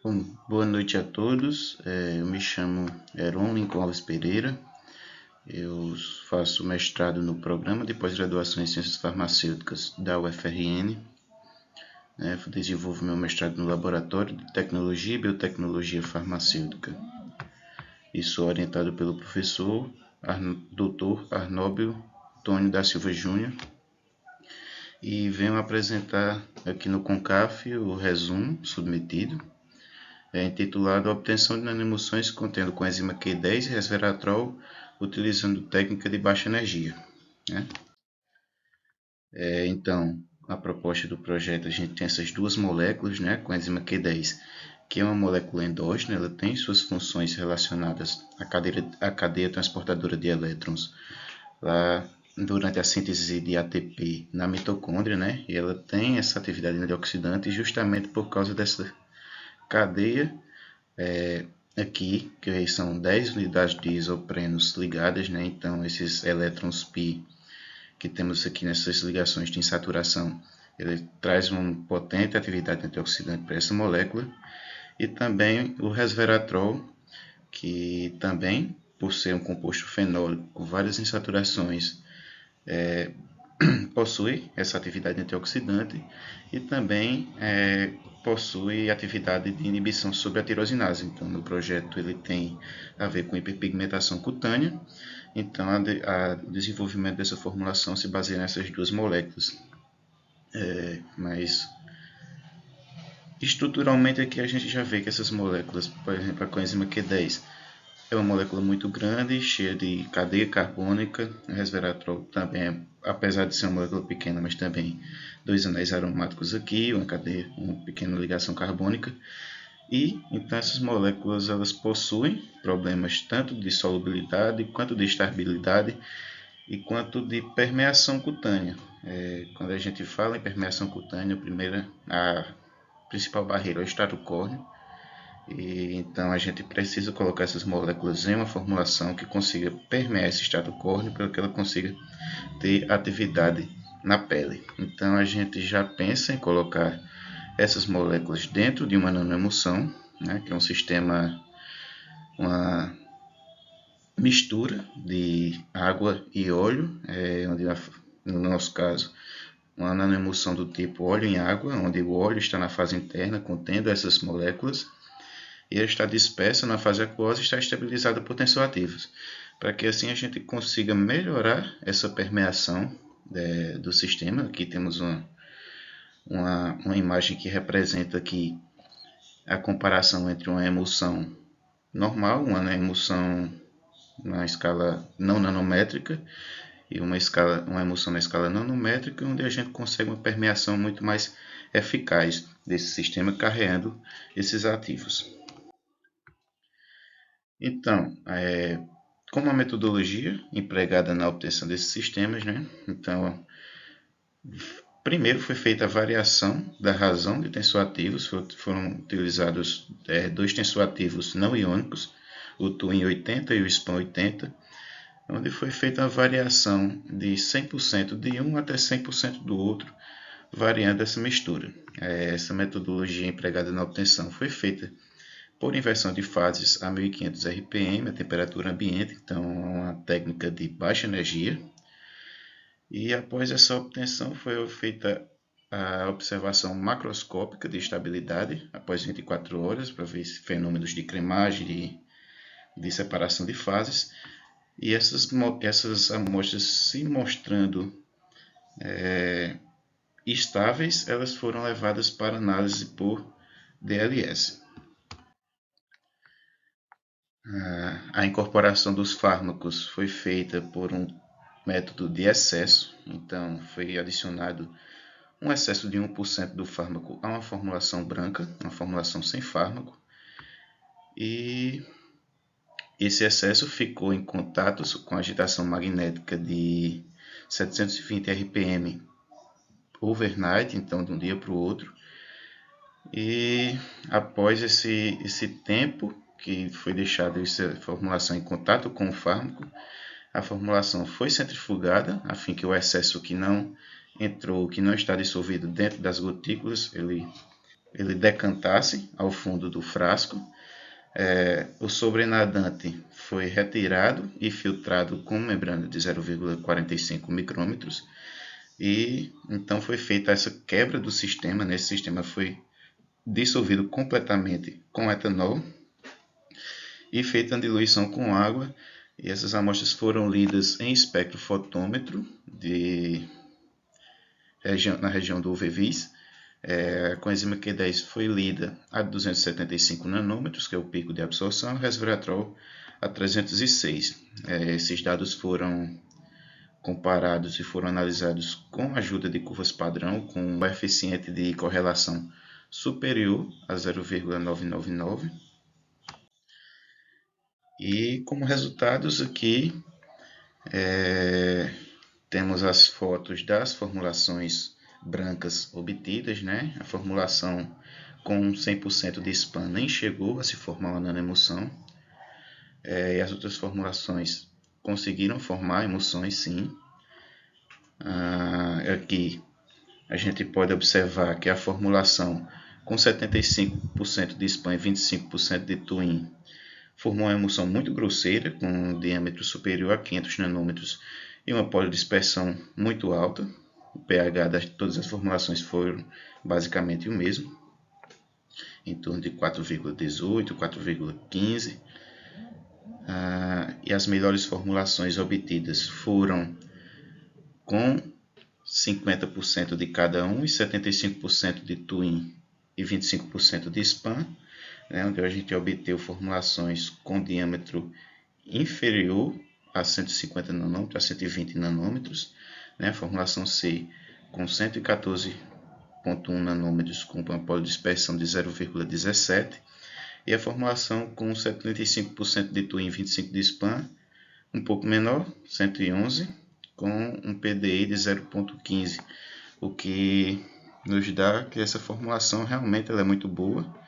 Bom, boa noite a todos. Eu me chamo Heron Lincoln Alves Pereira. Eu faço mestrado no Programa de Pós-Graduação em Ciências Farmacêuticas da UFRN. Desenvolvo meu mestrado no Laboratório de Tecnologia e Biotecnologia Farmacêutica. E sou orientado pelo professor Dr. Arnóbio Tônio da Silva Júnior. E venho apresentar aqui no CONCAF o resumo submetido, intitulado Obtenção de nanoemulsões contendo coenzima Q10 e resveratrol utilizando técnica de baixa energia. Então, a proposta do projeto, a gente tem essas duas moléculas, coenzima Q10, que é uma molécula endógena, ela tem suas funções relacionadas à cadeia transportadora de elétrons lá durante a síntese de ATP na mitocôndria, e ela tem essa atividade antioxidante justamente por causa dessa cadeia aqui, que são 10 unidades de isoprenos ligadas, então esses elétrons π que temos aqui nessas ligações de insaturação, ele traz uma potente atividade antioxidante para essa molécula, e também o resveratrol, que também, por ser um composto fenólico com várias insaturações, possui essa atividade antioxidante e também possui atividade de inibição sobre a tirosinase. Então, no projeto ele tem a ver com hiperpigmentação cutânea. Então, o desenvolvimento dessa formulação se baseia nessas duas moléculas. Mas estruturalmente aqui a gente já vê que essas moléculas, por exemplo, a coenzima Q10, é uma molécula muito grande, cheia de cadeia carbônica. O resveratrol também, apesar de ser uma molécula pequena, mas também dois anéis aromáticos aqui, uma pequena ligação carbônica. E então essas moléculas elas possuem problemas tanto de solubilidade, quanto de estabilidade e quanto de permeação cutânea. Quando a gente fala em permeação cutânea, a principal barreira é o estrato córneo. E então a gente precisa colocar essas moléculas em uma formulação que consiga permear esse estrato córneo para que ela consiga ter atividade na pele. Então a gente já pensa em colocar essas moléculas dentro de uma nanoemulsão, que é um sistema, uma mistura de água e óleo, onde no nosso caso uma nanoemulsão do tipo óleo em água, onde o óleo está na fase interna contendo essas moléculas e ela está dispersa na fase aquosa e está estabilizada por tensoativos, para que assim a gente consiga melhorar essa permeação do sistema. Aqui temos uma imagem que representa aqui a comparação entre uma emulsão normal, uma emulsão na escala não nanométrica, e uma emulsão na escala nanométrica, onde a gente consegue uma permeação muito mais eficaz desse sistema carregando esses ativos. Então, como a metodologia empregada na obtenção desses sistemas, então, primeiro foi feita a variação da razão de tensoativos, foram utilizados dois tensoativos não iônicos, o TUIN 80 e o SPAN 80, onde foi feita a variação de 100% de um até 100% do outro, variando essa mistura. Essa metodologia empregada na obtenção foi feita por inversão de fases a 1500 RPM, a temperatura ambiente, então é uma técnica de baixa energia. E após essa obtenção foi feita a observação macroscópica de estabilidade após 24 horas para ver fenômenos de cremagem, de separação de fases. E essas amostras se mostrando estáveis, elas foram levadas para análise por DLS. A incorporação dos fármacos foi feita por um método de excesso, então foi adicionado um excesso de 1% do fármaco a uma formulação branca, uma formulação sem fármaco, e esse excesso ficou em contato com a agitação magnética de 720 RPM overnight, então de um dia para o outro, e após esse tempo que foi deixado essa formulação em contato com o fármaco, a formulação foi centrifugada, a fim que o excesso que não entrou, que não está dissolvido dentro das gotículas, ele ele decantasse ao fundo do frasco. O sobrenadante foi retirado e filtrado com membrana de 0,45 micrômetros. E então foi feita essa quebra do sistema. Esse sistema foi dissolvido completamente com etanol e feita a diluição com água. E essas amostras foram lidas em espectrofotômetro na região do UV-Vis. A coenzima Q10 foi lida a 275 nanômetros, que é o pico de absorção, e o resveratrol a 306. Esses dados foram comparados e foram analisados com a ajuda de curvas padrão, com um coeficiente de correlação superior a 0,999. E como resultados aqui, temos as fotos das formulações brancas obtidas, né? A formulação com 100% de spam nem chegou a se formar uma nanoemulsão. E as outras formulações conseguiram formar emulsões, sim. Aqui a gente pode observar que a formulação com 75% de spam e 25% de twin formou uma emulsão muito grosseira, com um diâmetro superior a 500 nanômetros e uma polidispersão muito alta. O pH de todas as formulações foram basicamente o mesmo, em torno de 4,18, 4,15. E as melhores formulações obtidas foram com 50% de cada um e 75% de twin e 25% de spam, né, onde a gente obteve formulações com diâmetro inferior a 150 nanômetros, a 120 nanômetros, né, a formulação C com 114,1 nanômetros com uma polidispersão de 0,17 e a formulação com 75% de twin e 25% de spam, um pouco menor, 111, com um PDI de 0,15, o que nos dá que essa formulação realmente ela é muito boa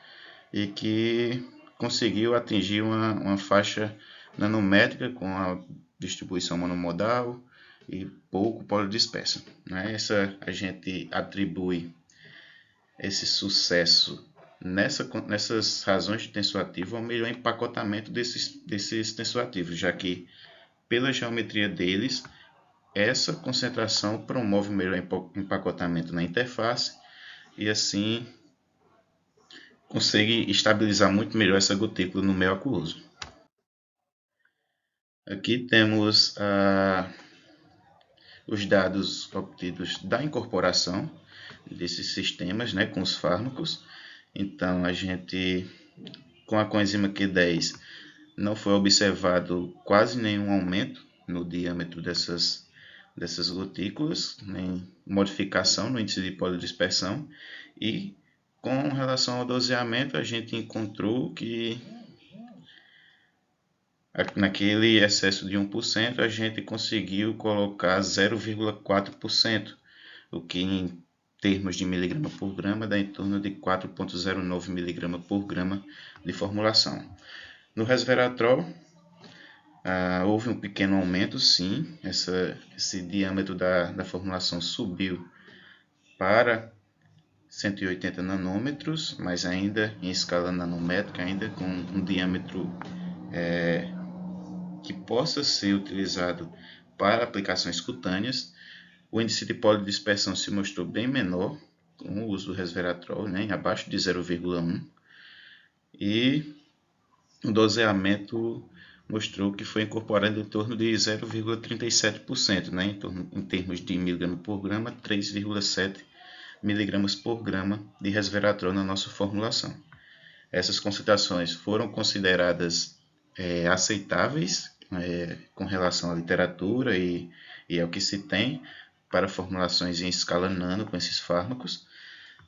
e que conseguiu atingir uma faixa nanométrica com a distribuição monomodal e pouco polidispersa. Né? A gente atribui esse sucesso nessas razões de tensoativo ao melhor empacotamento desses tensoativos, já que pela geometria deles, essa concentração promove o melhor empacotamento na interface e assim consegue estabilizar muito melhor essa gotícula no meio aquoso. Aqui temos os dados obtidos da incorporação desses sistemas, né, com os fármacos. Então, a gente, com a coenzima Q10, não foi observado quase nenhum aumento no diâmetro dessas gotículas, nem modificação no índice de polidispersão. E com relação ao doseamento, a gente encontrou que naquele excesso de 1%, a gente conseguiu colocar 0,4%, o que em termos de miligrama por grama dá em torno de 4,09 miligrama por grama de formulação. No resveratrol, houve um pequeno aumento, sim, esse diâmetro da formulação subiu para 180 nanômetros, mas ainda em escala nanométrica, ainda com um diâmetro que possa ser utilizado para aplicações cutâneas. O índice de polidispersão se mostrou bem menor com o uso do resveratrol, né, abaixo de 0,1, e o doseamento mostrou que foi incorporado em torno de 0,37%, né, em termos de miligrama por grama, 3,7 miligramas por grama de resveratrol na nossa formulação. Essas concentrações foram consideradas aceitáveis com relação à literatura e ao que se tem para formulações em escala nano com esses fármacos.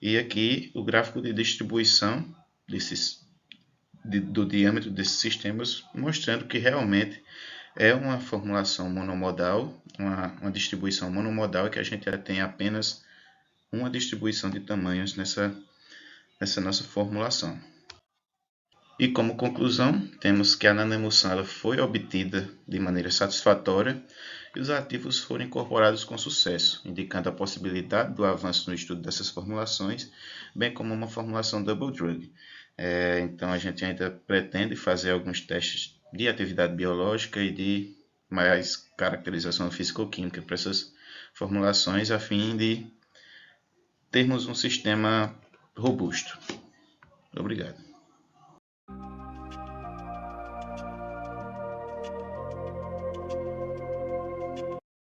E aqui o gráfico de distribuição do diâmetro desses sistemas, mostrando que realmente é uma formulação monomodal, uma distribuição monomodal, e que a gente já tem apenas uma distribuição de tamanhos nessa nossa formulação. E como conclusão, temos que a nanoemulsão ela foi obtida de maneira satisfatória e os ativos foram incorporados com sucesso, indicando a possibilidade do avanço no estudo dessas formulações, bem como uma formulação double drug. Então a gente ainda pretende fazer alguns testes de atividade biológica e de mais caracterização físico-química para essas formulações, a fim de termos um sistema robusto. Obrigado.